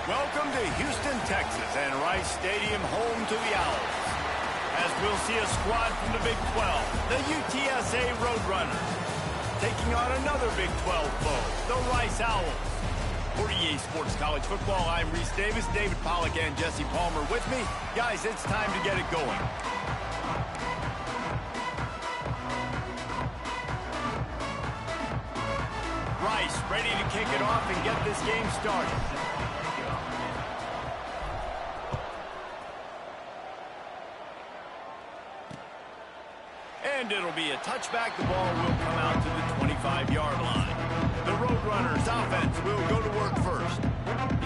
Welcome to Houston, Texas, and Rice Stadium, home to the Owls. As we'll see a squad from the Big 12, the UTSA Roadrunners, taking on another Big 12 foe, the Rice Owls. For EA Sports College Football, I'm Reese Davis, David Pollack, and Jesse Palmer with me. Guys, it's time to get it going. Rice ready to kick it off and get this game started. And it'll be a touchback. The ball will come out to the 25-yard line. The Roadrunners offense will go to work first.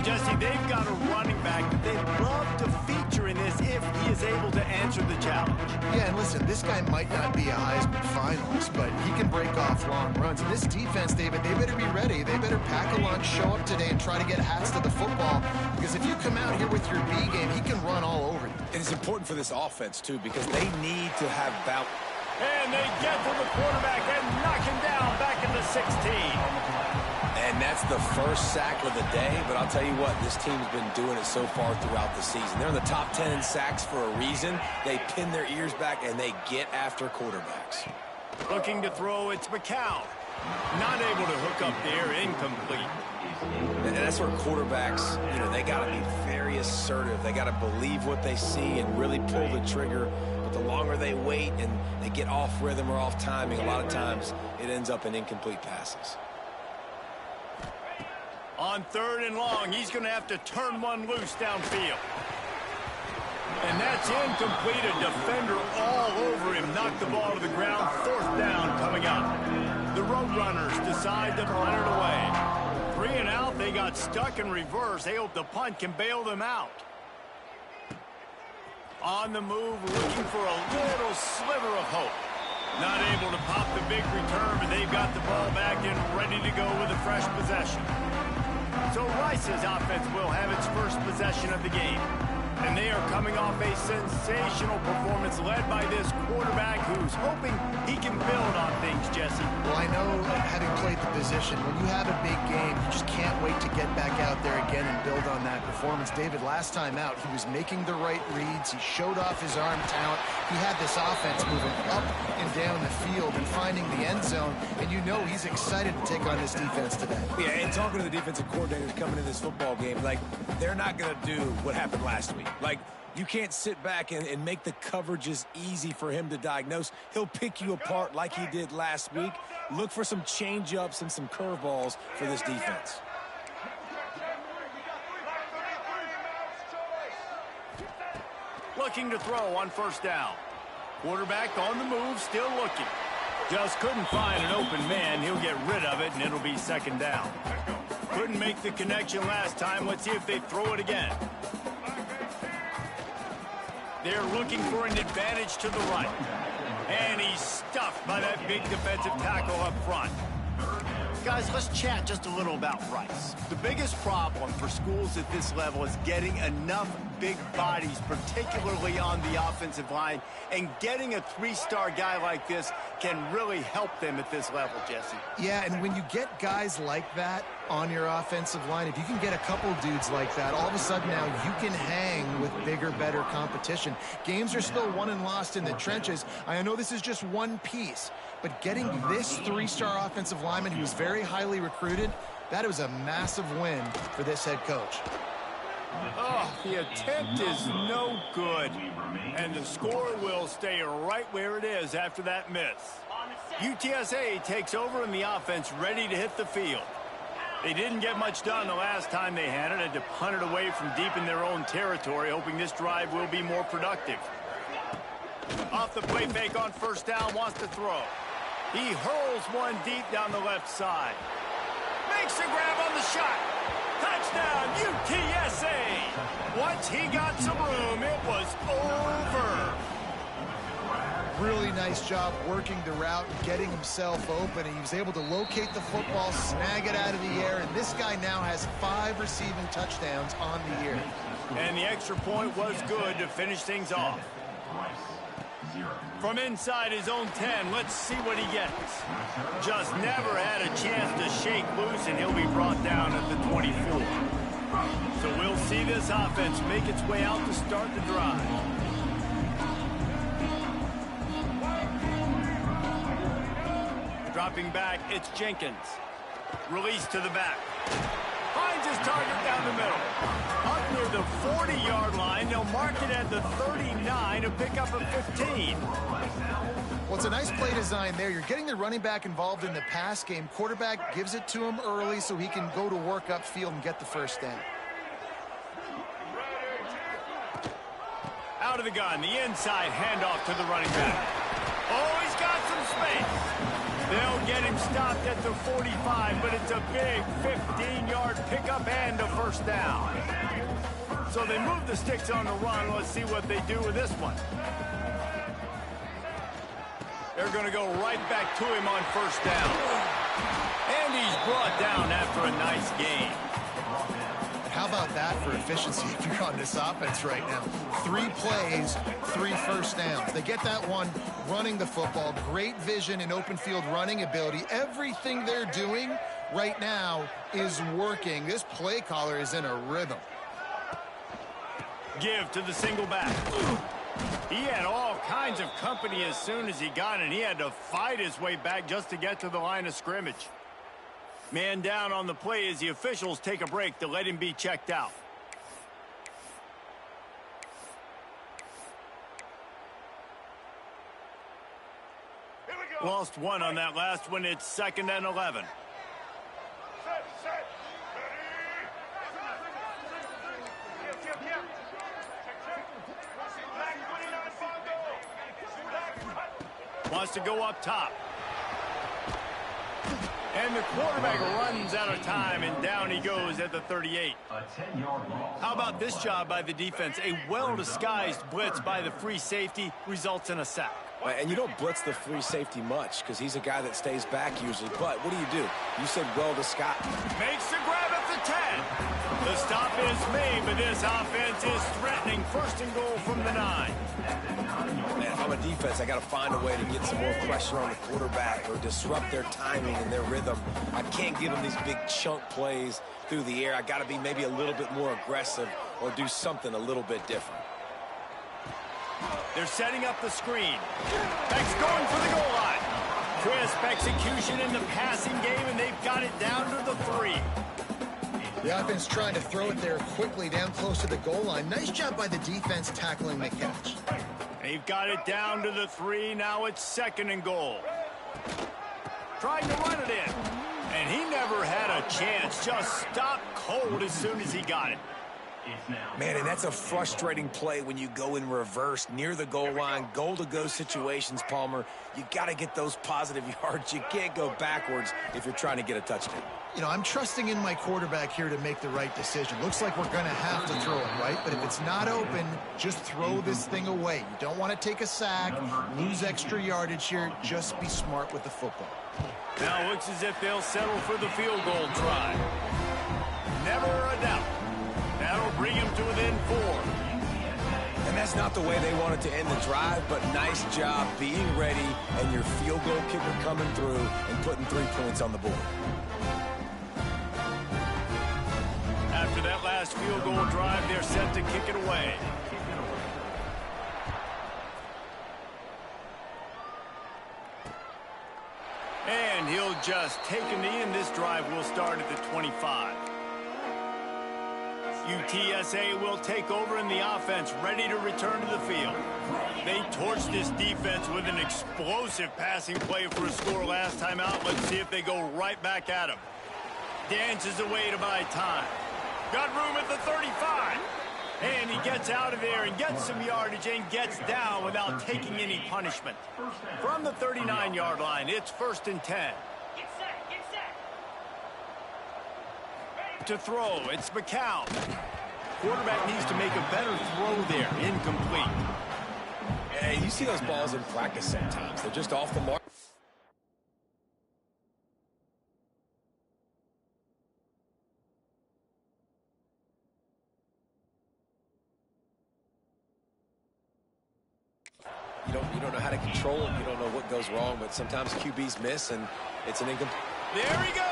Jesse, they've got a running back that they'd love to feature in this if he is able to answer the challenge. Yeah, and listen, this guy might not be a Heisman finalist, but he can break off long runs. And this defense, David, they better be ready. They better pack a lunch, show up today, and try to get hats to the football. Because if you come out here with your B game, he can run all over you. And it's important for this offense, too, because they need to have balance. And they get to the quarterback and knock him down back at the 16. And that's the first sack of the day, but I'll tell you what, this team's been doing it so far throughout the season. They're in the top 10 in sacks for a reason. They pin their ears back, and they get after quarterbacks. Looking to throw, it's McCown. Not able to hook up there, incomplete. And that's where quarterbacks, they got to be very assertive. They got to believe what they see and really pull the trigger. But the longer they wait and they get off rhythm or off timing, a lot of times it ends up in incomplete passes. On 3rd and long, he's going to have to turn one loose downfield. And that's incomplete. A defender all over him. Knocked the ball to the ground. 4th down coming up. The Roadrunners decide to punt it away. 3 and out. They got stuck in reverse. They hope the punt can bail them out. On the move, looking for a little sliver of hope. Not able to pop the big return, but they've got the ball back and ready to go with a fresh possession. So Rice's offense will have its first possession of the game. And they are coming off a sensational performance led by this quarterback who's hoping he can build on things, Jesse. Well, I know, having played the position, when you have a big game, you just can't wait to get back out there again and build on that performance. David, last time out, he was making the right reads. He showed off his arm talent. He had this offense moving up and down the field and finding the end zone. And you know he's excited to take on this defense today. Yeah, and talking to the defensive coordinators coming in this football game, they're not going to do what happened last week. You can't sit back and make the coverages easy for him to diagnose. He'll pick you apart like he did last week. Look for some change-ups and some curveballs for this defense. Looking to throw on 1st down. Quarterback on the move, still looking. Just couldn't find an open man. He'll get rid of it, and it'll be 2nd down. Couldn't make the connection last time. Let's see if they throw it again. They're looking for an advantage to the right. And he's stuffed by that big defensive tackle up front. Guys, let's chat just a little about Rice. The biggest problem for schools at this level is getting enough big bodies, particularly on the offensive line, and getting a 3-star guy like this can really help them at this level, Jesse. Yeah, and when you get guys like that on your offensive line, if you can get a couple dudes like that, all of a sudden now you can hang with bigger, better competition. Games are still won and lost in the trenches. I know this is just one piece, but getting this 3-star offensive lineman who was very highly recruited, that was a massive win for this head coach. Oh, the attempt is no good. And the score will stay right where it is after that miss. UTSA takes over in the offense, ready to hit the field. They didn't get much done the last time they had it. Had to punt it away from deep in their own territory, hoping this drive will be more productive. Off the play fake on 1st down, wants to throw. He hurls one deep down the left side. Makes a grab on the shot. Touchdown, UTSA! Once he got some room, it was over. Really nice job working the route and getting himself open. He was able to locate the football, snag it out of the air, and this guy now has 5 receiving touchdowns on the year. And the extra point was good to finish things off. From inside his own 10, let's see what he gets. Just never had a chance to shake loose, and he'll be brought down at the 24. So we'll see this offense make its way out to start the drive. Dropping back, it's Jenkins. Release to the back. Finds his target down the middle. Up near the 40-yard line, they'll mark it at the 39 to pick up a 15. Well, it's a nice play design there. You're getting the running back involved in the pass game. Quarterback gives it to him early so he can go to work upfield and get the first down. Out of the gun, the inside handoff to the running back. Oh, he's got some space. They'll get him stopped at the 45, but it's a big 15-yard pickup and a first down. So they move the sticks on the run. Let's see what they do with this one. They're going to go right back to him on first down. And he's brought down after a nice gain. How about that for efficiency if you're on this offense right now? 3 plays, 3 first downs. They get that one running the football. Great vision and open field running ability. Everything they're doing right now is working. This play caller is in a rhythm. Give to the single back. He had all kinds of company as soon as he got it. He had to fight his way back just to get to the line of scrimmage. Man down on the play as the officials take a break to let him be checked out. Lost one on that last one. It's 2nd and 11. Wants to go up top. And the quarterback runs out of time, and down he goes at the 38. How about this job by the defense? A well-disguised blitz by the free safety results in a sack. And you don't blitz the free safety much because he's a guy that stays back usually. But what do? You said well-disguised. Makes the grab at the 10. The stop is made, but this offense is threatening. 1st and goal from the 9. Man, if I'm a defense, I got to find a way to get some more pressure on the quarterback or disrupt their timing and their rhythm. I can't give them these big chunk plays through the air. I got to be maybe a little bit more aggressive or do something a little bit different. They're setting up the screen. Beck's going for the goal line. Crisp execution in the passing game, and they've got it down to the 3. The offense trying to throw it there quickly down close to the goal line. Nice job by the defense tackling the catch. They've got it down to the 3. Now it's 2nd and goal. Trying to run it in. And he never had a chance. Just stopped cold as soon as he got it. Man, and that's a frustrating play when you go in reverse near the goal line, goal-to-go situations, Palmer. You got to get those positive yards. You can't go backwards if you're trying to get a touchdown. You know, I'm trusting in my quarterback here to make the right decision. Looks like we're going to have to throw it, right? But if it's not open, just throw this thing away. You don't want to take a sack, lose extra yardage here. Just be smart with the football. Now it looks as if they'll settle for the field goal try. Never a doubt. That'll bring him to within 4. And that's not the way they wanted to end the drive, but nice job being ready and your field goal kicker coming through and putting 3 points on the board. After that last field goal drive, they're set to kick it away. And he'll just take a knee, and this drive will start at the 25. UTSA will take over in the offense, ready to return to the field. They torched this defense with an explosive passing play for a score last time out. Let's see if they go right back at him. Dances away to buy time. Got room at the 35. And he gets out of there and gets some yardage and gets down without taking any punishment. From the 39-yard line, it's 1st and 10. To throw, it's McCown. Quarterback needs to make a better throw there. Incomplete. Hey, you see those balls in practice sometimes. They're just off the mark. You don't know how to control them. You don't know what goes wrong, but sometimes QBs miss, and it's an incomplete. There he goes.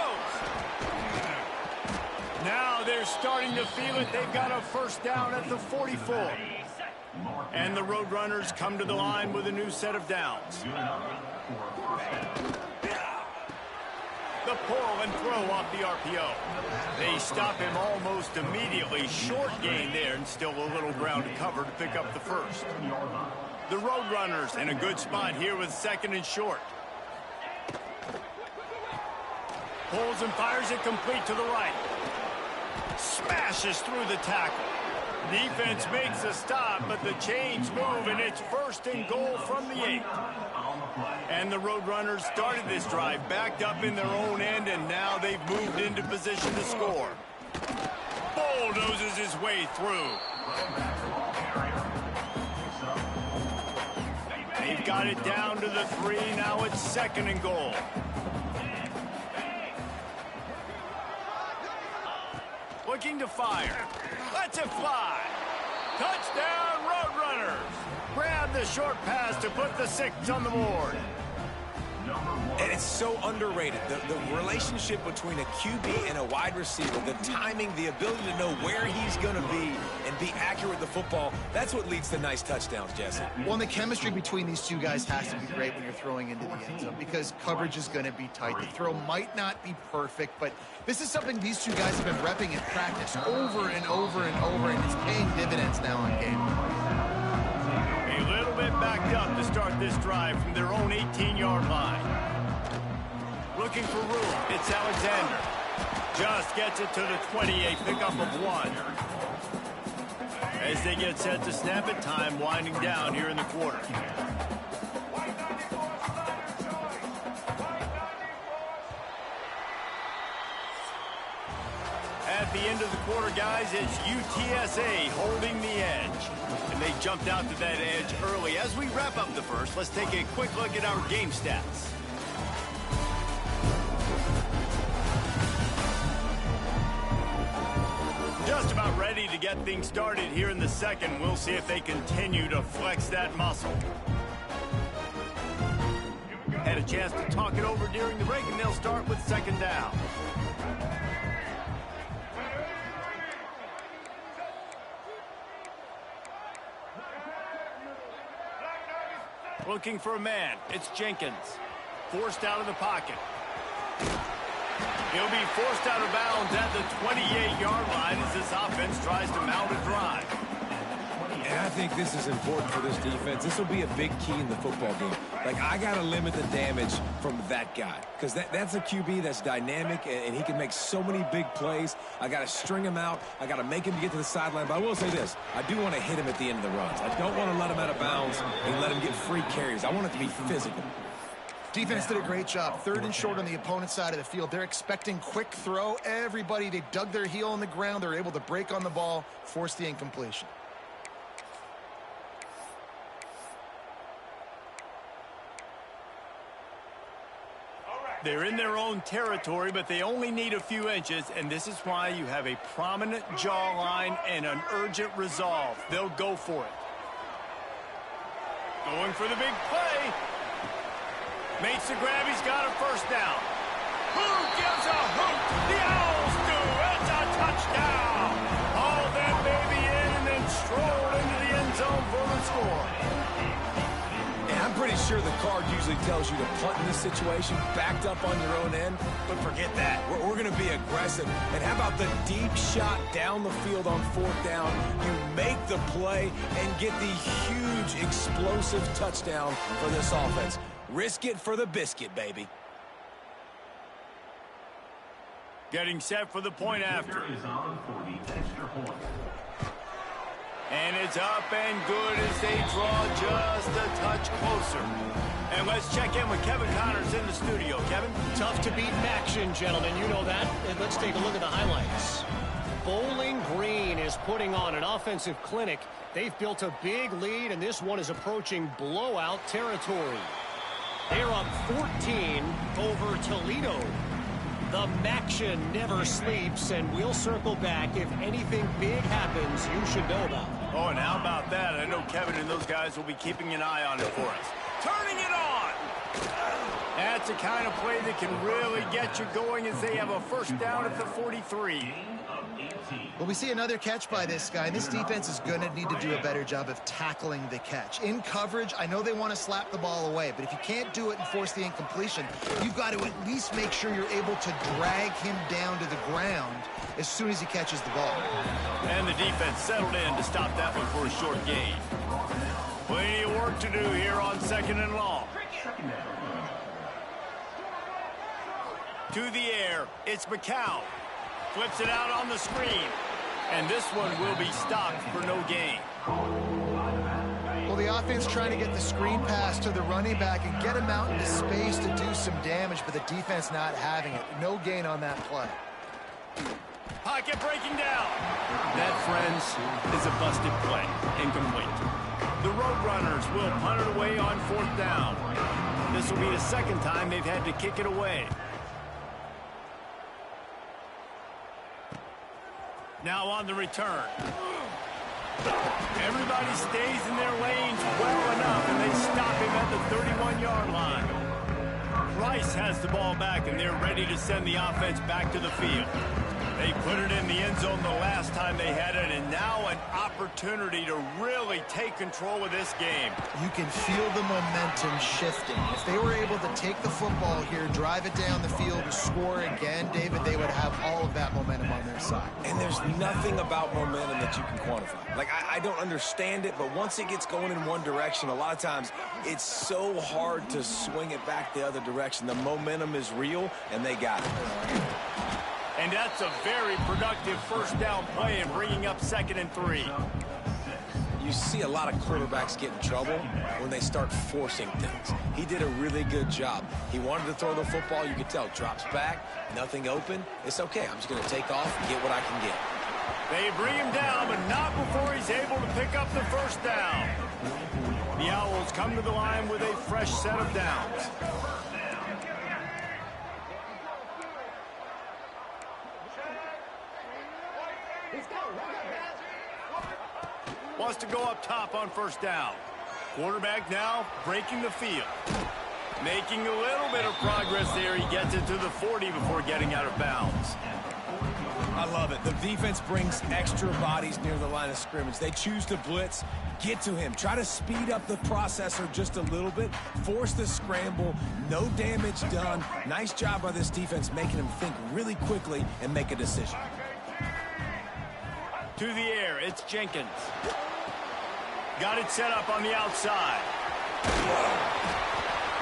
Now they're They're starting to feel it. They've got a first down at the 44. And the Roadrunners come to the line with a new set of downs. The pull and throw off the RPO. They stop him almost immediately. Short gain there and still a little ground to cover to pick up the first. The Roadrunners in a good spot here with second and short. Pulls and fires it complete to the right. Smashes through the tackle. Defense makes a stop, but the chains move, and it's first and goal from the 8. And the Roadrunners started this drive backed up in their own end, and now they've moved into position to score. Bulldozes his way through. They've got it down to the 3. Now it's second and goal. Looking to fire. Lets it fly. Touchdown, Roadrunners. Grab the short pass to put the 6 on the board. And it's so underrated. The relationship between a QB and a wide receiver, the timing, the ability to know where he's going to be and be accurate with the football, that's what leads to nice touchdowns, Jesse. Well, and the chemistry between these two guys has to be great when you're throwing into the end zone because coverage is going to be tight. The throw might not be perfect, but this is something these two guys have been repping in practice over and over and over, and it's paying dividends now on game. A little bit backed up to start this drive from their own 18-yard line. Looking for room. It's Alexander. Just gets it to the 28, pickup of 1. As they get set to snap it, time winding down here in the quarter. At the end of the quarter, guys, it's UTSA holding the edge. And they jumped out to that edge early. As we wrap up the first, let's take a quick look at our game stats. Just about ready to get things started here in the second. We'll see if they continue to flex that muscle. Had a chance to talk it over during the break, and they'll start with second down. Looking for a man. It's Jenkins. Forced out of the pocket. He'll be forced out of bounds at the 28-yard line as this offense tries to mount a drive. And I think this is important for this defense. This will be a big key in the football game. Like, I got to limit the damage from that guy because that's a QB that's dynamic, and he can make so many big plays. I got to string him out. I got to make him get to the sideline. But I will say this. I do want to hit him at the end of the runs. I don't want to let him out of bounds and let him get free carries. I want it to be physical. Defense did a great job. Third and short on the opponent's side of the field. They're expecting quick throw. Everybody, they dug their heel on the ground. They're able to break on the ball, force the incompletion. They're in their own territory, but they only need a few inches, and this is why you have a prominent jawline and an urgent resolve. They'll go for it. Going for the big play. Makes the grab. He's got a first down. Who gives a hoot? The Owls do. It's a touchdown. Haul that baby in and then stroll into the end zone for the score. And I'm pretty sure the card usually tells you to punt in this situation, backed up on your own end, but forget that. We're going to be aggressive. And how about the deep shot down the field on fourth down? You make the play and get the huge explosive touchdown for this offense. Risk it for the biscuit, baby. Getting set for the point after. And it's up and good as they draw just a touch closer. And let's check in with Kevin Connors in the studio. Kevin? Tough to beat in action, gentlemen. You know that. And let's take a look at the highlights. Bowling Green is putting on an offensive clinic. They've built a big lead, and this one is approaching blowout territory. They're up 14 over Toledo. The Maction never sleeps, and we'll circle back. If anything big happens, you should know about it. Oh, and how about that? I know Kevin and those guys will be keeping an eye on it for us. Turning it on. That's the kind of play that can really get you going as they have a first down at the 43. Well, we see another catch by this guy, and this defense is going to need to do a better job of tackling the catch. In coverage, I know they want to slap the ball away, but if you can't do it and force the incompletion, you've got to at least make sure you're able to drag him down to the ground as soon as he catches the ball. And the defense settled in to stop that one for a short gain. Plenty of work to do here on 2nd and long. To the air, it's McCown. Flips it out on the screen. And this one will be stopped for no gain. Well, the offense trying to get the screen pass to the running back and get him out into space to do some damage, but the defense not having it. No gain on that play. Pocket breaking down. That, friends, is a busted play. Incomplete. The Roadrunners will punt it away on 4th down. This will be the second time they've had to kick it away. Now on the return. Everybody stays in their lanes well enough, and they stop him at the 31-yard line. Rice has the ball back, and they're ready to send the offense back to the field. They put it in the end zone the last time they had it, and now an opportunity to really take control of this game. You can feel the momentum shifting. If they were able to take the football here, drive it down the field, and score again, David, they would have all of that momentum on their side. And there's nothing about momentum that you can quantify. Like, I don't understand it, but once it gets going in one direction, a lot of times it's so hard to swing it back the other direction. The momentum is real, and they got it. And that's a very productive first down play in bringing up 2nd and 3. You see a lot of quarterbacks get in trouble when they start forcing things. He did a really good job. He wanted to throw the football. You could tell. Drops back, nothing open. It's okay. I'm just going to take off and get what I can get. They bring him down, but not before he's able to pick up the first down. The Owls come to the line with a fresh set of downs. Wants to go up top on first down. Quarterback now breaking the field. Making a little bit of progress there. He gets it to the 40 before getting out of bounds. I love it. The defense brings extra bodies near the line of scrimmage. They choose to blitz. Get to him. Try to speed up the processor just a little bit. Force the scramble. No damage done. Nice job by this defense making him think really quickly and make a decision. To the air, it's Jenkins. Got it set up on the outside.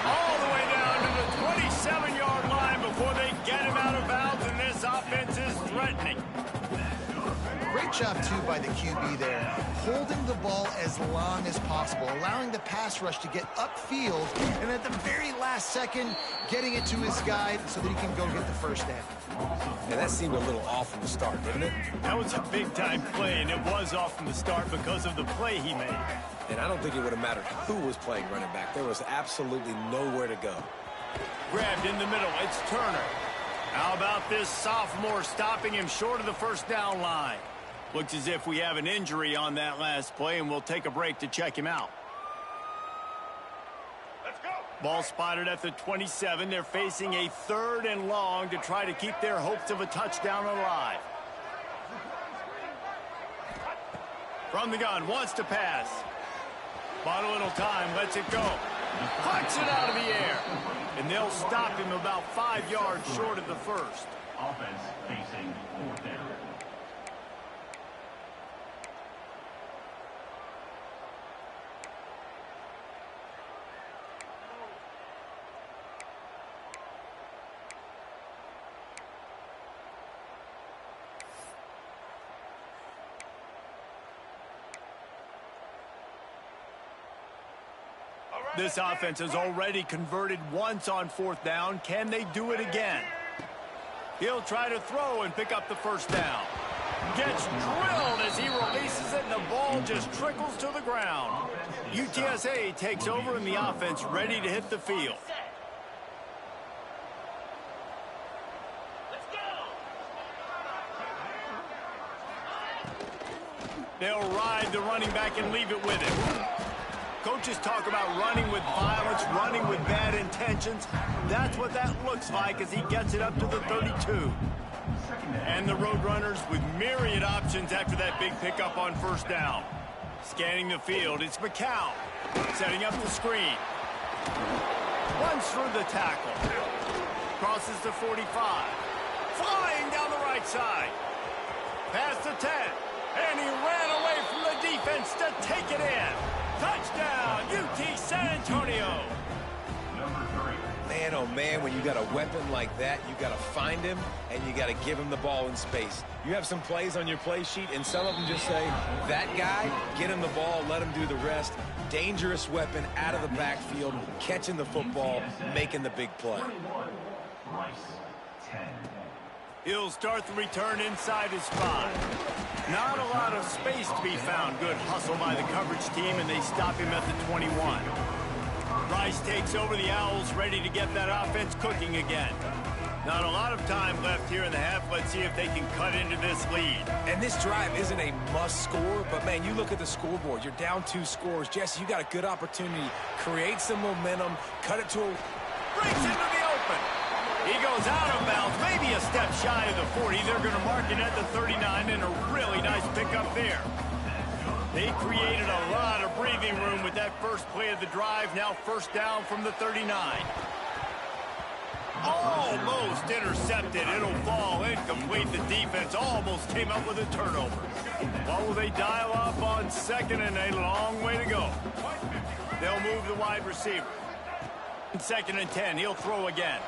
All the way down to the 27-yard line before they get him out of bounds, and this offense is threatening. Great job, too, by the QB there. Holding the ball as long as possible, allowing the pass rush to get upfield, and at the very last second, getting it to his guy so that he can go get the first down. And that seemed a little off from the start, didn't it? That was a big-time play, and it was off from the start because of the play he made. And I don't think it would have mattered who was playing running back. There was absolutely nowhere to go. Grabbed in the middle. It's Turner. How about this sophomore stopping him short of the first down line? Looks as if we have an injury on that last play, and we'll take a break to check him out. Let's go. Ball spotted at the 27. They're facing a 3rd and long to try to keep their hopes of a touchdown alive. From the gun, wants to pass. Bought a little time, lets it go. Pucks it out of the air. And they'll stop him about 5 yards short of the first. Offense facing 4th down. This offense has already converted once on 4th down. Can they do it again? He'll try to throw and pick up the first down. Gets drilled as he releases it, and the ball just trickles to the ground. UTSA takes over, and the offense ready to hit the field. They'll ride the running back and leave it with him. Coaches talk about running with violence, running with bad intentions. That's what that looks like as he gets it up to the 32. And the Roadrunners with myriad options after that big pickup on first down. Scanning the field, it's McCown. Setting up the screen. Runs through the tackle. Crosses the 45. Flying down the right side. Past the 10. And he ran away from the defense to take it in. Touchdown, UT San Antonio. Man, oh man, when you got a weapon like that, you got to find him and you got to give him the ball in space. You have some plays on your play sheet and some of them just say, that guy, get him the ball, let him do the rest. Dangerous weapon out of the backfield, catching the football, making the big play. He'll start the return inside his 5. Not a lot of space to be found. Good hustle by the coverage team, and they stop him at the 21. Rice takes over the Owls, ready to get that offense cooking again. Not a lot of time left here in the half. Let's see if they can cut into this lead. And this drive isn't a must score, but man, you look at the scoreboard. You're down 2 scores. Jesse, you got a good opportunity. Create some momentum. Cut it to a... Breaks into the open. He goes out of bounds, maybe a step shy of the 40. They're going to mark it at the 39, and a really nice pickup there. They created a lot of breathing room with that first play of the drive. Now first down from the 39. Almost intercepted. It'll fall incomplete. The defense almost came up with a turnover. What will they dial up on second, and a long way to go. They'll move the wide receiver. Second and 10. He'll throw again.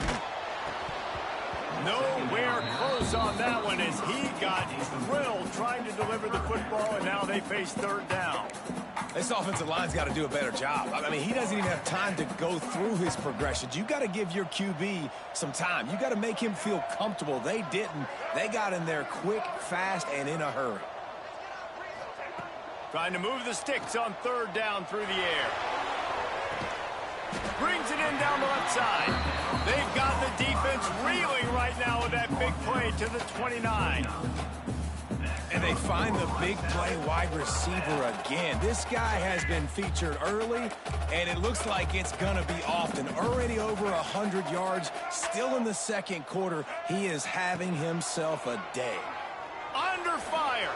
Nowhere close on that one as he got drilled trying to deliver the football, and now they face third down. This offensive line's got to do a better job. I mean, he doesn't even have time to go through his progressions. You got to give your QB some time. You got to make him feel comfortable. They didn't. They got in there quick, fast, and in a hurry. Trying to move the sticks on third down through the air. Brings it in down the left side. They've got the defense reeling right now with that big play to the 29. And they find the big play wide receiver again. This guy has been featured early, and it looks like it's going to be often. Already over 100 yards, still in the second quarter. He is having himself a day. Under fire.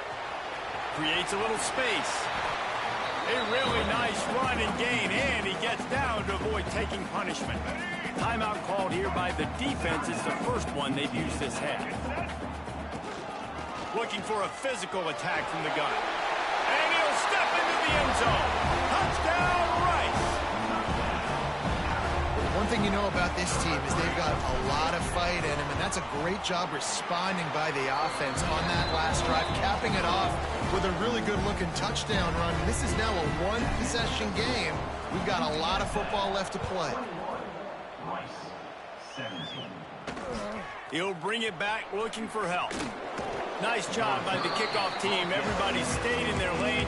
Creates a little space. A really nice run and gain, and he gets down to avoid taking punishment. Timeout called here by the defense. It's the first one they've used this half. Looking for a physical attack from the gun. And he'll step into the end zone. Touchdown, Rice. One thing you know about this team is they've got a lot of fight in them, and that's a great job responding by the offense on that last drive, capping it off with a really good-looking touchdown run. This is now a one-possession game. We've got a lot of football left to play. He'll bring it back looking for help. Nice job by the kickoff team. Everybody stayed in their lanes.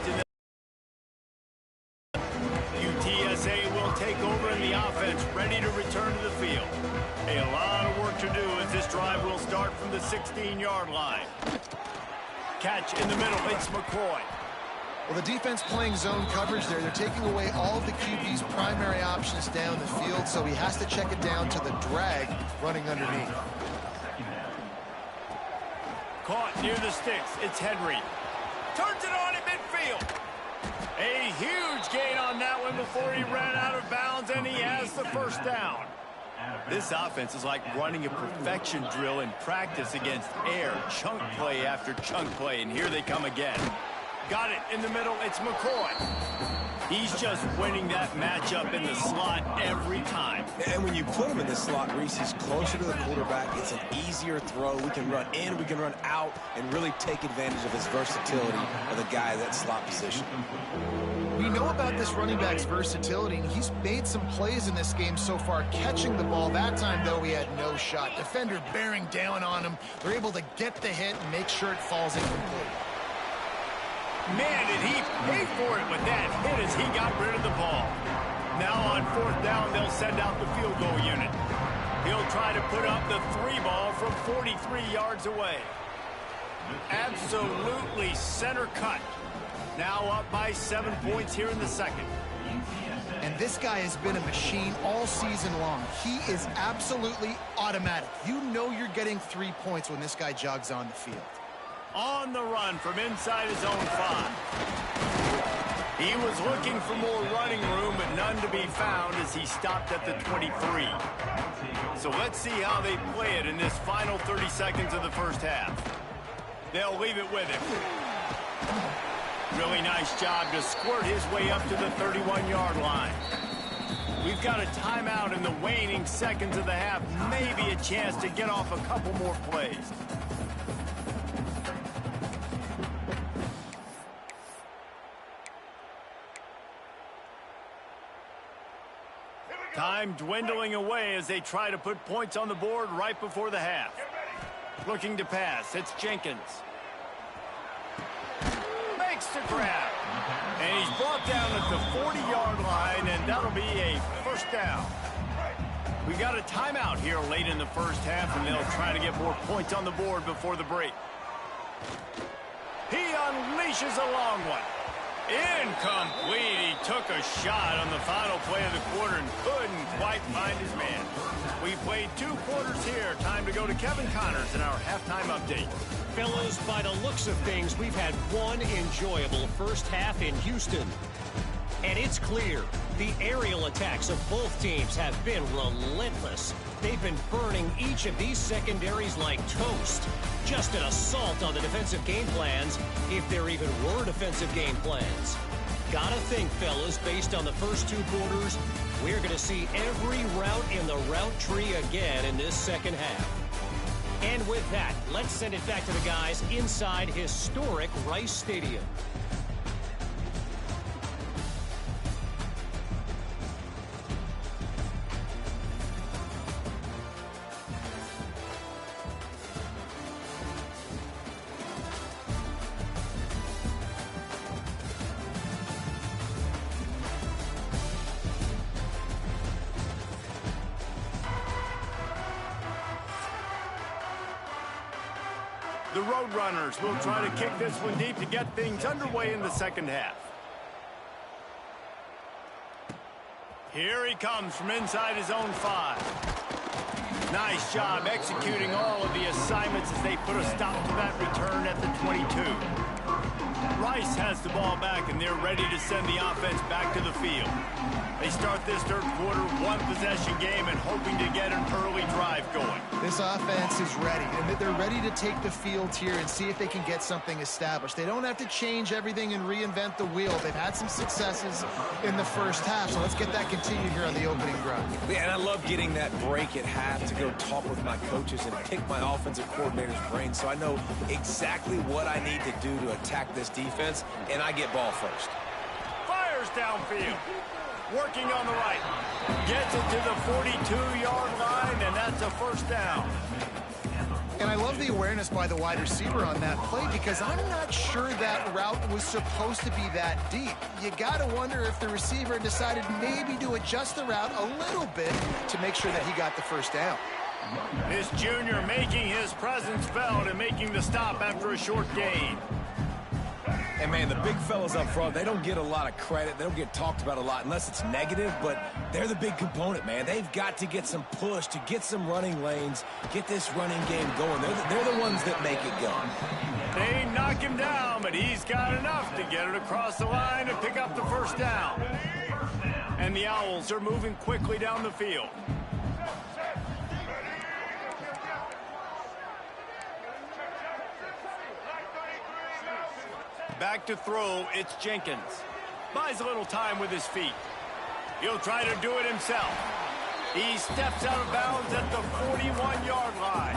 UTSA will take over in the offense, ready to return to the field. A lot of work to do as this drive will start from the 16-yard line. Catch in the middle, it's McCoy. Well, the defense playing zone coverage there. They're taking away all of the QB's primary options down the field, so he has to check it down to the drag running underneath. Caught near the sticks. It's Henry. Turns it on in midfield. A huge gain on that one before he ran out of bounds, and he has the first down. This offense is like running a perfection drill in practice against air. Chunk play after chunk play, and here they come again. Got it in the middle. It's McCoy. He's just winning that matchup in the slot every time. And when you put him in the slot, Reese, he's closer to the quarterback. It's an easier throw. We can run in, we can run out, and really take advantage of his versatility of the guy in that slot position. We know about this running back's versatility, and he's made some plays in this game so far, catching the ball. That time, though, he had no shot. Defender bearing down on him. They're able to get the hit and make sure it falls incomplete. Man, did he pay for it with that hit as he got rid of the ball. Now on fourth down, they'll send out the field goal unit. He'll try to put up the 3 ball from 43 yards away. Absolutely center cut. Now up by 7 points here in the second. And this guy has been a machine all season long. He is absolutely automatic. You know you're getting 3 points when this guy jogs on the field. On the run from inside his own 5. He was looking for more running room, but none to be found as he stopped at the 23. So let's see how they play it in this final 30 seconds of the first half. They'll leave it with him. Really nice job to squirt his way up to the 31-yard line. We've got a timeout in the waning seconds of the half. Maybe a chance to get off a couple more plays. Time dwindling away as they try to put points on the board right before the half. Looking to pass. It's Jenkins. Makes the grab. And he's brought down at the 40-yard line, and that'll be a first down. We got a timeout here late in the first half, and they'll try to get more points on the board before the break. He unleashes a long one. Incomplete. He took a shot on the final play of the quarter and couldn't quite find his man. We played 2 quarters here. Time to go to Kevin Connors in our halftime update. Fellas, by the looks of things, we've had one enjoyable first half in Houston. And it's clear, the aerial attacks of both teams have been relentless. They've been burning each of these secondaries like toast. Just an assault on the defensive game plans, if there even were defensive game plans. Gotta think, fellas, based on the first 2 quarters, we're going to see every route in the route tree again in this second half. And with that, let's send it back to the guys inside historic Rice Stadium. The Roadrunners will try to kick this one deep to get things underway in the second half. Here he comes from inside his own 5. Nice job executing all of the assignments as they put a stop to that return at the 22. Rice has the ball back, and they're ready to send the offense back to the field. They start this third quarter, 1-possession game, and hoping to get an early drive going. This offense is ready, and they're ready to take the field here and see if they can get something established. They don't have to change everything and reinvent the wheel. They've had some successes in the first half, so let's get that continued here on the opening drive. Yeah, and I love getting that break at half to go talk with my coaches and pick my offensive coordinator's brain so I know exactly what I need to do to attack this defense, and I get ball first. Fires downfield. Working on the right. Gets it to the 42-yard line, and that's a first down. And I love the awareness by the wide receiver on that play because I'm not sure that route was supposed to be that deep. You got to wonder if the receiver decided maybe to adjust the route a little bit to make sure that he got the first down. This junior making his presence felt and making the stop after a short gain. And, man, the big fellas up front, they don't get a lot of credit. They don't get talked about a lot unless it's negative, but they're the big component, man. They've got to get some push, to get some running lanes, get this running game going. They're the ones that make it go. They knock him down, but he's got enough to get it across the line and pick up the first down. And the Owls are moving quickly down the field. Back to throw, it's Jenkins. Buys a little time with his feet. He'll try to do it himself. He steps out of bounds at the 41-yard line.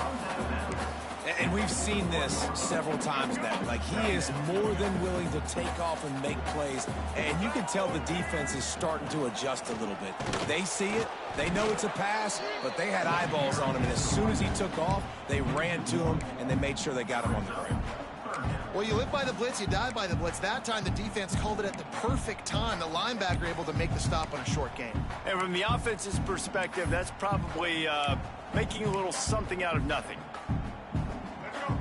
And we've seen this several times now. Like, he is more than willing to take off and make plays. And you can tell the defense is starting to adjust a little bit. They see it. They know it's a pass, but they had eyeballs on him. And as soon as he took off, they ran to him, and they made sure they got him on the ground. Well, you live by the blitz, you die by the blitz. That time, the defense called it at the perfect time. The linebacker able to make the stop on a short gain. And from the offense's perspective, that's probably making a little something out of nothing.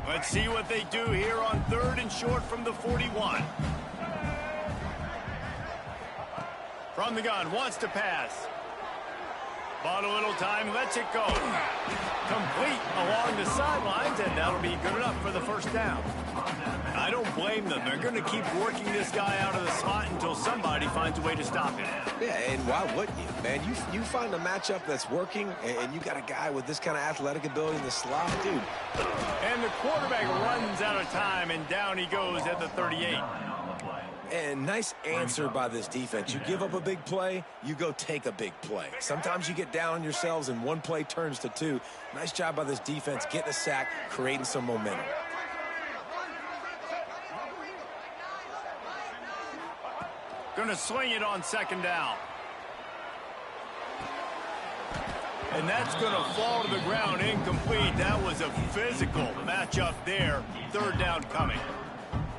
Let's see what they do here on 3rd and short from the 41. From the gun, wants to pass. Bought a little time, lets it go. Complete along the sidelines, and that'll be good enough for the first down. I don't blame them. They're going to keep working this guy out of the slot until somebody finds a way to stop him. Yeah, and why wouldn't you, man? You find a matchup that's working, and you got a guy with this kind of athletic ability in the slot, dude. And the quarterback runs out of time, and down he goes at the 38. And nice answer by this defense. You give up a big play, you go take a big play. Sometimes you get down on yourselves and one play turns to two. Nice job by this defense getting a sack, creating some momentum. Going to swing it on second down. And that's going to fall to the ground incomplete. That was a physical matchup there. Third down coming.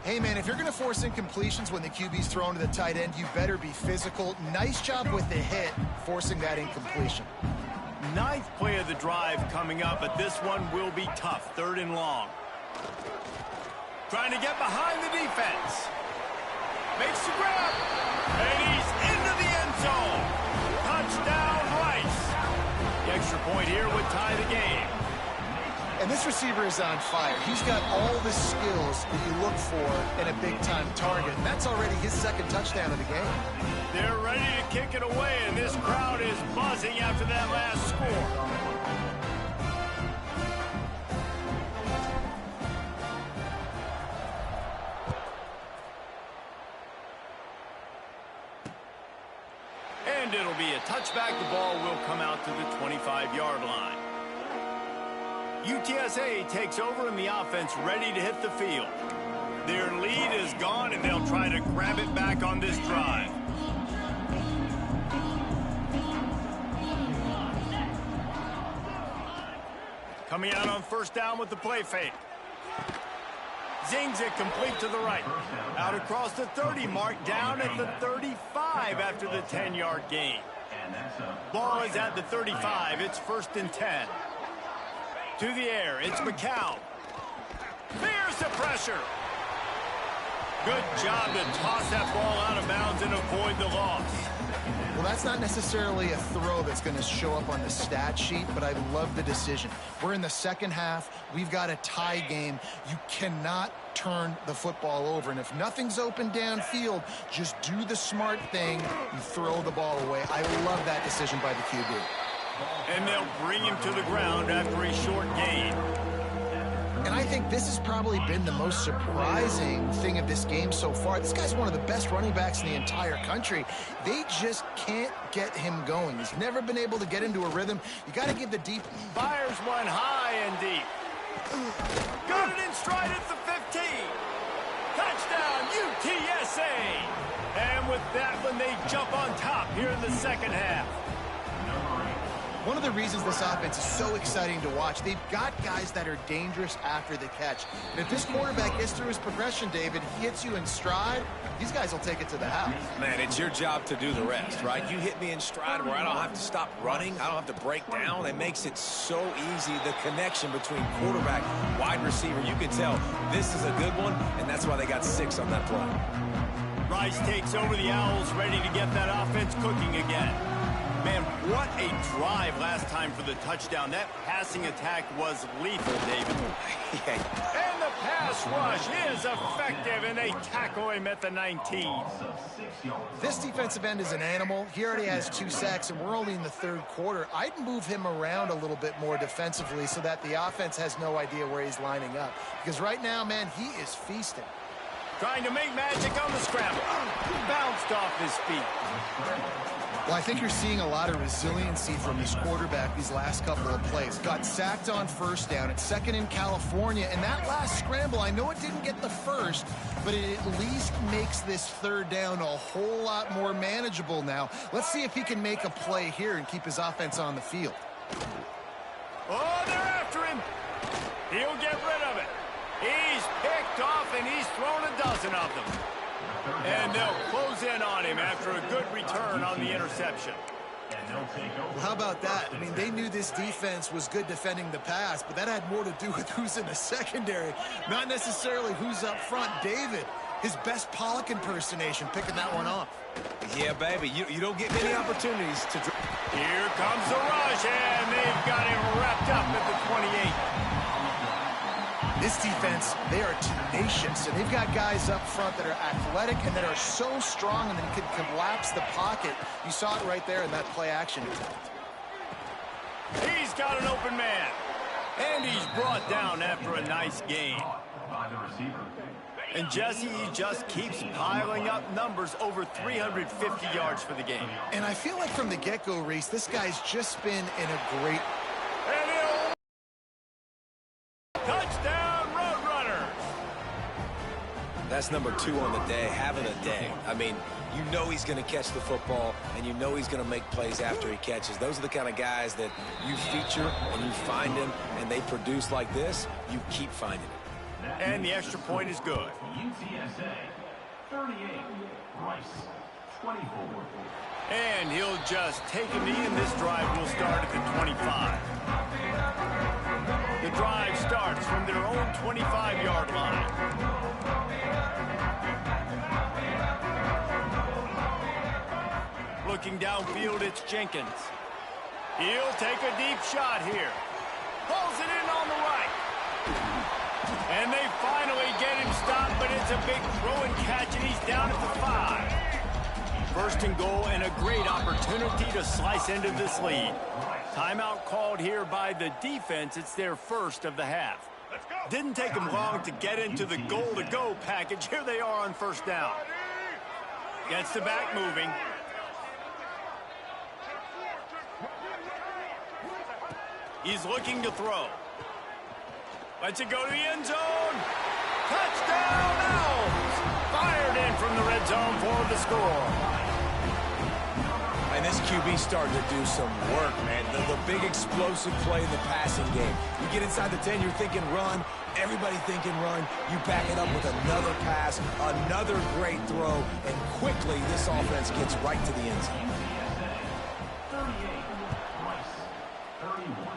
Hey, man, if you're going to force incompletions when the QB's thrown to the tight end, you better be physical. Nice job with the hit, forcing that incompletion. Ninth play of the drive coming up, but this one will be tough. Third and long. Trying to get behind the defense. Makes the grab. And he's into the end zone. Touchdown, Rice. The extra point here would tie the game. And this receiver is on fire. He's got all the skills that you look for in a big-time target. And that's already his second touchdown of the game. They're ready to kick it away, and this crowd is buzzing after that last score. And it'll be a touchback. The ball will come out to the 25-yard line. UTSA takes over in the offense, ready to hit the field. Their lead is gone, and they'll try to grab it back on this drive. Coming out on first down with the play fake. Zings it complete to the right. Out across the 30 mark, down at the 35 after the 10-yard gain. Ball is at the 35. It's first and 10. To the air, it's McCown. Fears the pressure. Good job to toss that ball out of bounds and avoid the loss. Well, that's not necessarily a throw that's going to show up on the stat sheet, but I love the decision. We're in the second half. We've got a tie game. You cannot turn the football over. And if nothing's open downfield, just do the smart thing and throw the ball away. I love that decision by the QB. And they'll bring him to the ground after a short gain. And I think this has probably been the most surprising thing of this game so far. This guy's one of the best running backs in the entire country. They just can't get him going. He's never been able to get into a rhythm. You got to give the deep. Fires one high and deep. Got it in stride at the 15. Touchdown, UTSA. And with that one, they jump on top here in the second half. One of the reasons this offense is so exciting to watch, they've got guys that are dangerous after the catch. And if this quarterback gets through his progression, David, he hits you in stride, these guys will take it to the house. Man, it's your job to do the rest, right? You hit me in stride where I don't have to stop running. I don't have to break down. It makes it so easy, the connection between quarterback, wide receiver. You can tell this is a good one, and that's why they got 6 on that play. Rice takes over the Owls, ready to get that offense cooking again. Man, what a drive last time for the touchdown. That passing attack was lethal, David. And the pass rush is effective, and they tackle him at the 19. This defensive end is an animal. He already has 2 sacks, and we're only in the third quarter. I'd move him around a little bit more defensively so that the offense has no idea where he's lining up. Because right now, man, he is feasting. Trying to make magic on the scramble. Bounced off his feet. Well, I think you're seeing a lot of resiliency from this quarterback these last couple of plays. Got sacked on first down. It's second in California. And that last scramble, I know it didn't get the first, but it at least makes this third down a whole lot more manageable now. Let's see if he can make a play here and keep his offense on the field. Oh, they're after him. He'll get rid of it. He's picked off, and he's thrown a dozen of them. And they'll close in on him after a good return on the interception. Well, how about that? I mean, they knew this defense was good defending the pass, but that had more to do with who's in the secondary, not necessarily who's up front. David, His best Pollock impersonation, picking that one off. Yeah, baby, you don't get many opportunities to... Here comes the rush, and they've got him wrapped up at the 28. This defense, they are tenacious, and they've got guys up front that are athletic and that are so strong and then can collapse the pocket. You saw it right there in that play action attempt. He's got an open man, and he's brought down after a nice gain. By the receiver. And Jesse, he just keeps piling up numbers, over 350 yards for the game. And I feel like from the get-go, Reese, this guy's just been in a great... And he'll... Touchdown, Roadrunners! That's number 2 on the day, having a day. I mean, you know he's going to catch the football, and you know he's going to make plays after he catches. Those are the kind of guys that you feature and you find them, and they produce like this, you keep finding them. And the extra point is good. UTSA 38, Rice 24. And he'll just take a knee, and this drive will start at the 25. The drive starts from their own 25-yard line. Looking downfield, it's Jenkins. He'll take a deep shot here. Pulls it in on the right. And they finally get him stopped, but it's a big throw and catch, and he's down at the 5. First and goal, and a great opportunity to slice into this lead. Timeout called here by the defense. It's their first of the half. Didn't take them long to get into the goal-to-go package. Here they are on first down. Gets the back moving. He's looking to throw. Lets it go to the end zone. Touchdown, Owls! Fired in from the red zone for the score. And this QB starting to do some work, man. The big explosive play in the passing game. You get inside the 10, you're thinking run. Everybody thinking run. You back it up with another pass, another great throw, and quickly this offense gets right to the end zone. 38, Rice 31.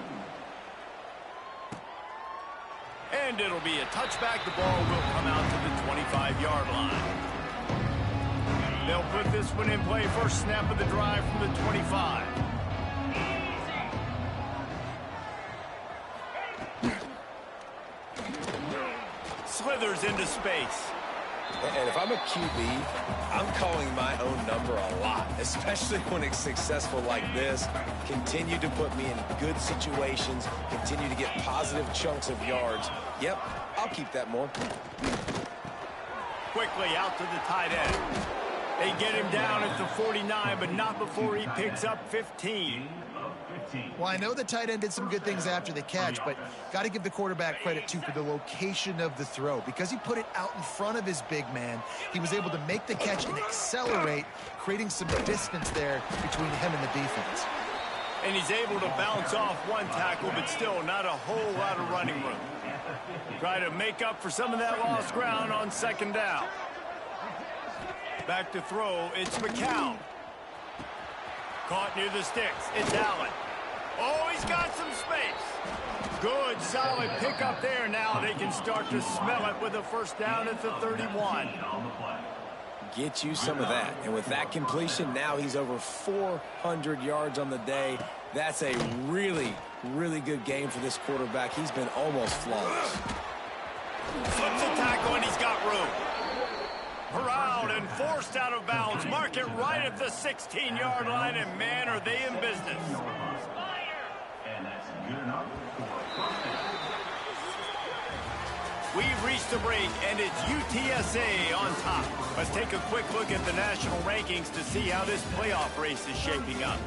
And it'll be a touchback. The ball will come out to the 25-yard line. They'll put this one in play. First snap of the drive from the 25. Slithers into space. And if I'm a QB, I'm calling my own number a lot, especially when it's successful like this. Continue to put me in good situations, continue to get positive chunks of yards. Yep, I'll keep that more. Quickly out to the tight end. They get him down at the 49, but not before he picks up 15. Well, I know the tight end did some good things after the catch, but got to give the quarterback credit, too, for the location of the throw. Because he put it out in front of his big man, he was able to make the catch and accelerate, creating some distance there between him and the defense. And he's able to bounce off one tackle, but still not a whole lot of running room. Try to make up for some of that lost ground on second down. Back to throw, it's McCown. Caught near the sticks, it's Allen. Oh, he's got some space. Good, solid pickup there. Now they can start to smell it with a first down at the 31. Get you some of that. And with that completion, now he's over 400 yards on the day. That's a really, really good game for this quarterback. He's been almost flawless. Slips a tackle, and he's got room. Corralled and forced out of bounds. Mark it right at the 16-yard line, and man, are they in business. And that's good enough for first down. We've reached a break, and it's UTSA on top. Let's take a quick look at the national rankings to see how this playoff race is shaping up.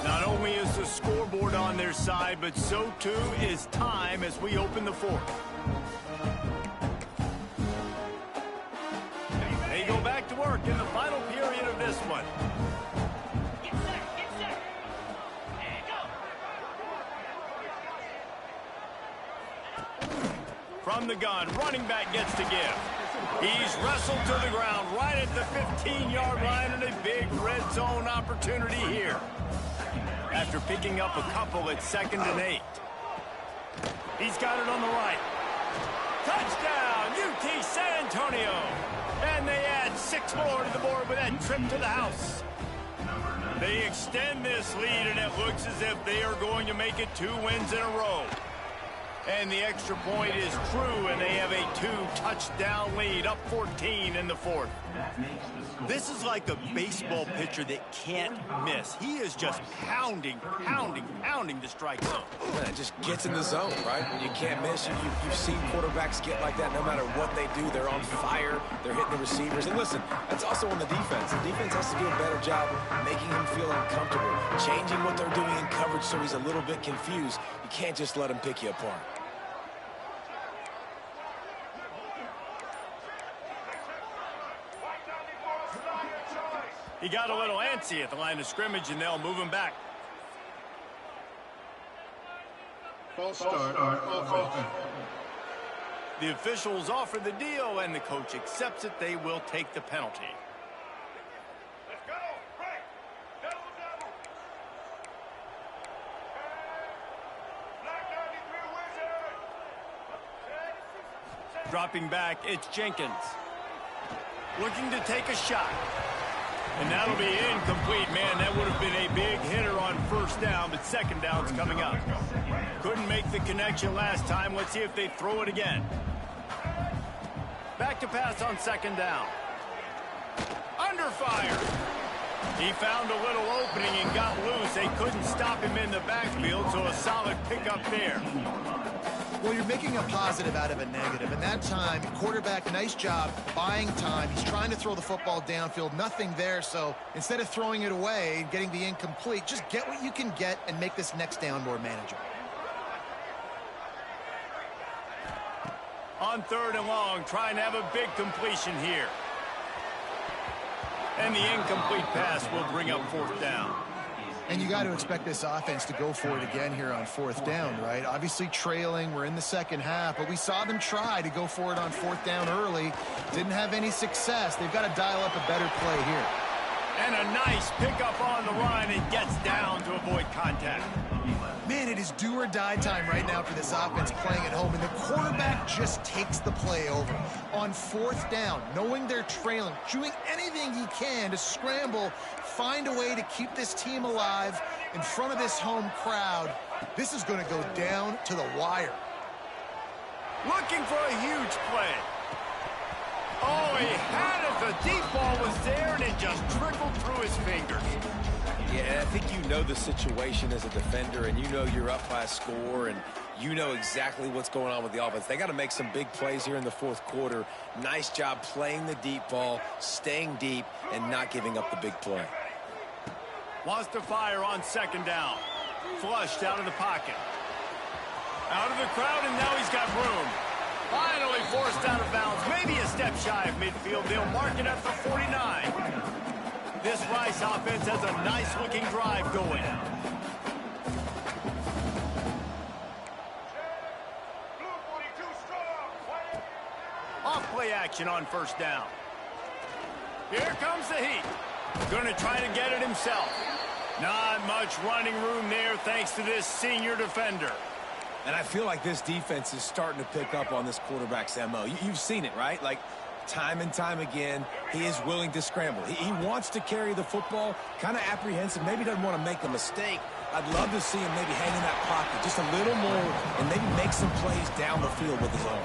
Not only is the scoreboard on their side, but so too is time as we open the fourth. They go back to work in the final period of this one. From the gun, running back gets to give. He's wrestled to the ground right at the 15-yard line, and a big red zone opportunity here. after picking up a couple at 2nd and 8. He's got it on the right. Touchdown, UT San Antonio. And they add 6 more to the board with that trip to the house. They extend this lead, and it looks as if they are going to make it 2 wins in a row. And the extra point is true, and they have a 2-touchdown lead, up 14 in the 4th. This is like a baseball pitcher that can't miss. He is just pounding the strike zone. It just gets in the zone, right? When you can't miss, you've seen quarterbacks get like that no matter what they do. They're on fire. They're hitting the receivers. And listen, that's also on the defense. The defense has to do a better job making him feel uncomfortable, changing what they're doing in coverage so he's a little bit confused. You can't just let him pick you apart. He got a little antsy at the line of scrimmage, and they'll move him back. False start offense. The officials offer the deal, and the coach accepts it. They will take the penalty. Let's go. Break. Double. Black 93 Wizard. Dropping back, it's Jenkins. Looking to take a shot. And that'll be incomplete, man. That would have been a big hitter on 1st down, but 2nd down's coming up. Couldn't make the connection last time. Let's see if they throw it again. Back to pass on 2nd down. Under fire. He found a little opening and got loose. They couldn't stop him in the backfield, so a solid pickup there. Well, you're making a positive out of a negative. And that time, quarterback, nice job buying time. He's trying to throw the football downfield. Nothing there. So instead of throwing it away and getting the incomplete, just get what you can get and make this next down more manageable. On 3rd and long, trying to have a big completion here. And the incomplete pass will bring up 4th down. And you got to expect this offense to go for it again here on 4th down, right? Obviously trailing, we're in the 2nd half, but we saw them try to go for it on 4th down early. Didn't have any success. They've got to dial up a better play here. And a nice pickup on the run and gets down to avoid contact. Man, it is do or die time right now for this offense playing at home, and the quarterback just takes the play over. On 4th down, knowing they're trailing, doing anything he can to scramble, find a way to keep this team alive in front of this home crowd. This is going to go down to the wire. Looking for a huge play. Oh, he had it. The deep ball was there, and it just trickled through his fingers. Yeah, I think you know the situation as a defender, and you know you're up by a score, and you know exactly what's going on with the offense. They got to make some big plays here in the 4th quarter. Nice job playing the deep ball, staying deep, and not giving up the big play. Wants to fire on 2nd down. Flushed out of the pocket. Out of the crowd, and now he's got room. Finally forced out of bounds. Maybe a step shy of midfield. They'll mark it at the 49. This Rice offense has a nice-looking drive going. Off play action on 1st down. Here comes the heat. Going to try to get it himself. Not much running room there thanks to this senior defender. And I feel like this defense is starting to pick up on this quarterback's MO. You've seen it, right? Like, time and time again, he is willing to scramble. He wants to carry the football, kind of apprehensive, maybe doesn't want to make a mistake. I'd love to see him maybe hang in that pocket just a little more and maybe make some plays down the field with his own.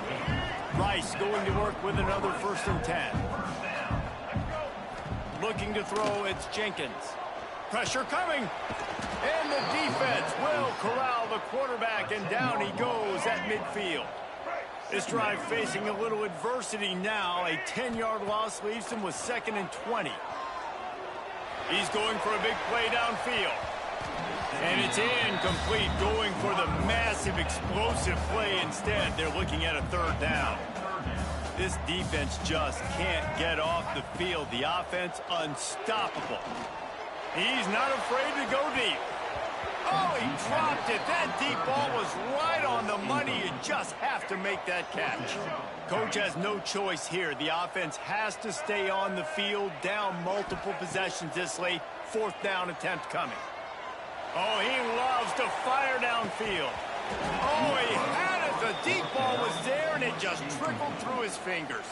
Rice going to work with another 1st and 10. Looking to throw, it's Jenkins. Pressure coming. And the defense will corral the quarterback, and down he goes at midfield. This drive facing a little adversity now. A 10-yard loss leaves him with 2nd and 20. He's going for a big play downfield. And it's incomplete, going for the massive explosive play instead. They're looking at a 3rd down. This defense just can't get off the field. The offense unstoppable. He's not afraid to go deep. Oh, he dropped it. That deep ball was right on the money. You just have to make that catch. Coach has no choice here. The offense has to stay on the field, down multiple possessions this late. 4th down attempt coming. Oh, he loves to fire downfield. Oh, he had it. The deep ball was there, and it just trickled through his fingers.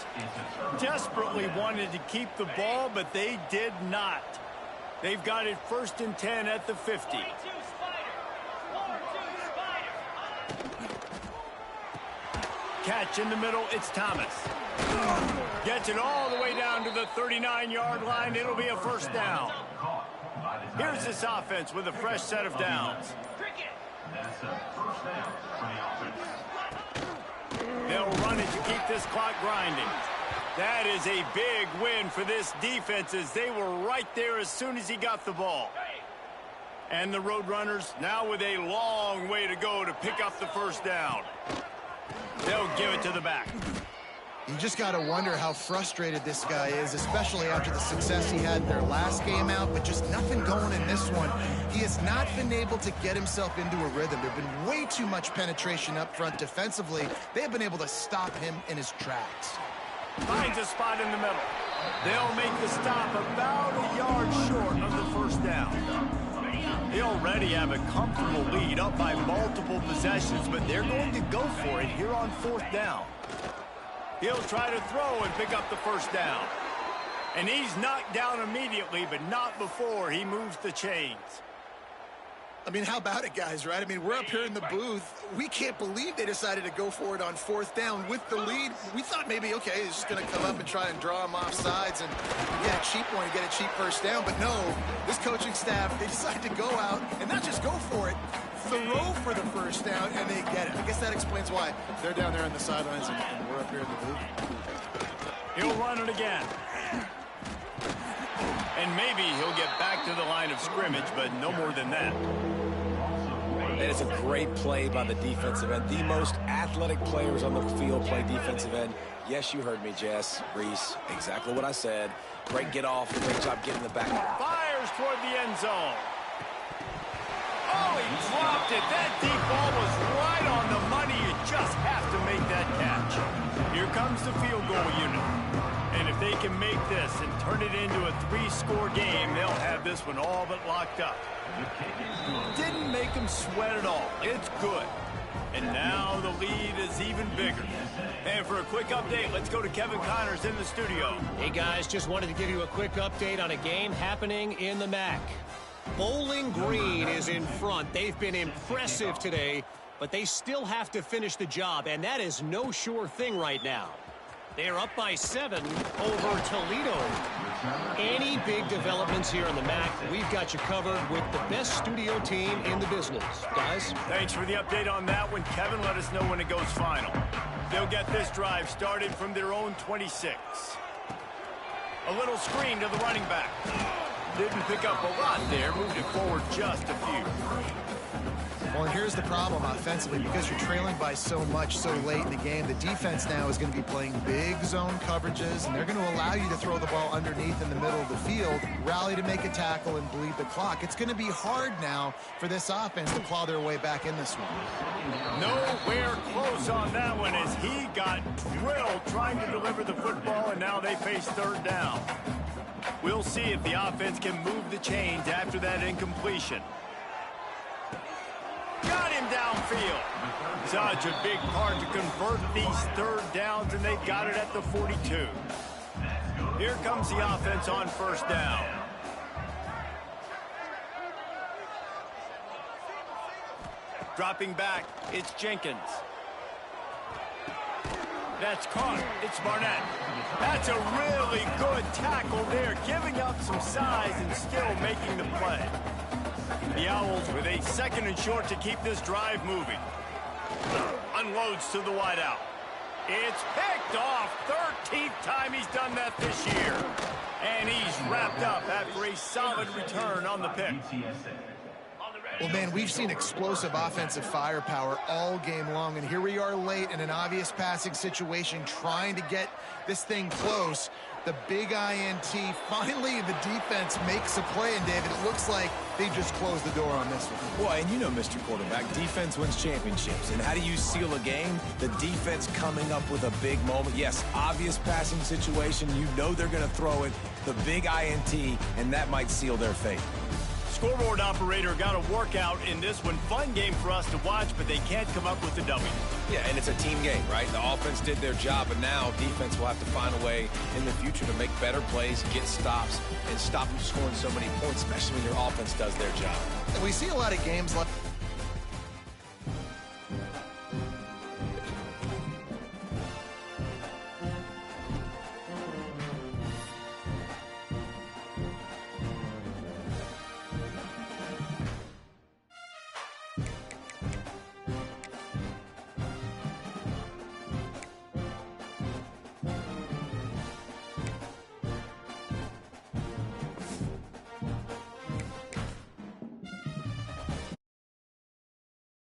Desperately wanted to keep the ball, but they did not. They've got it 1st and 10 at the 50. Catch in the middle, it's Thomas. Gets it all the way down to the 39-yard line. It'll be a 1st down. Here's this offense with a fresh set of downs. That's a 1st down for the offense. They'll run it to keep this clock grinding. That is a big win for this defense, as they were right there as soon as he got the ball. And the Roadrunners now with a long way to go to pick up the 1st down. They'll give it to the back. You just got to wonder how frustrated this guy is, especially after the success he had in their last game out, but just nothing going in this one. He has not been able to get himself into a rhythm. There's been way too much penetration up front defensively. They have been able to stop him in his tracks. Finds a spot in the middle. They'll make the stop about a yard short of the 1st down. They already have a comfortable lead, up by multiple possessions, but they're going to go for it here on 4th down. He'll try to throw and pick up the 1st down. And he's knocked down immediately, but not before he moves the chains. I mean, how about it, guys, right? I mean, we're up here in the booth. We can't believe they decided to go for it on 4th down with the lead. We thought maybe, okay, he's just going to come up and try and draw him off sides and get a cheap one, get a cheap 1st down. But no, this coaching staff, they decided to go out and not just go for it, throw for the 1st down, and they get it. I guess that explains why they're down there on the sidelines and we're up here in the booth. He'll run it again. And maybe he'll get back to the line of scrimmage, but no more than that. That is a great play by the defensive end. The most athletic players on the field play defensive end. Yes, you heard me, Jess, Reese. Exactly what I said. Great get off. Great job getting the back. Fires toward the end zone. Oh, he dropped it. That deep ball was right on the money. You just have to make that catch. Here comes the field goal unit. And if they can make this and turn it into a 3-score game, they'll have this one all but locked up. Didn't make them sweat at all. It's good. And now the lead is even bigger. And for a quick update, let's go to Kevin Connors in the studio. Hey, guys, just wanted to give you a quick update on a game happening in the MAC. Bowling Green is in front. They've been impressive today, but they still have to finish the job, and that is no sure thing right now. They're up by 7 over Toledo. Any big developments here in the MAC, we've got you covered with the best studio team in the business. Guys? Thanks for the update on that one. Kevin, let us know when it goes final. They'll get this drive started from their own 26. A little screen to the running back. Didn't pick up a lot there. Moved it forward just a few. Well, and here's the problem offensively. Because you're trailing by so much so late in the game, the defense now is going to be playing big zone coverages, and they're going to allow you to throw the ball underneath in the middle of the field, rally to make a tackle, and bleed the clock. It's going to be hard now for this offense to claw their way back in this one. Nowhere close on that one as he got drilled trying to deliver the football, and now they face 3rd down. We'll see if the offense can move the chains after that incompletion. Got him downfield. Such a big part to convert these 3rd downs, and they've got it at the 42. Here comes the offense on 1st down. Dropping back, it's Jenkins. That's caught. It's Barnett. That's a really good tackle there, giving up some size and still making the play. The Owls with a 2nd and short to keep this drive moving. Unloads to the wideout. It's picked off. 13th time he's done that this year. And he's wrapped up after a solid return on the pick. Well, man, we've seen explosive offensive firepower all game long, and here we are late in an obvious passing situation trying to get this thing close. The big INT, finally the defense makes a play, and David, it looks like they just closed the door on this one. Well, and you know, Mr. Quarterback, defense wins championships. And how do you seal a game? The defense coming up with a big moment. Yes, obvious passing situation. You know they're going to throw it. The big INT, and that might seal their fate. scoreboard operator got a workout in this one. Fun game for us to watch, but they can't come up with the W. Yeah, and it's a team game, right? The offense did their job, but now defense will have to find a way in the future to make better plays, get stops, and stop them scoring so many points, especially when your offense does their job. And we see a lot of games like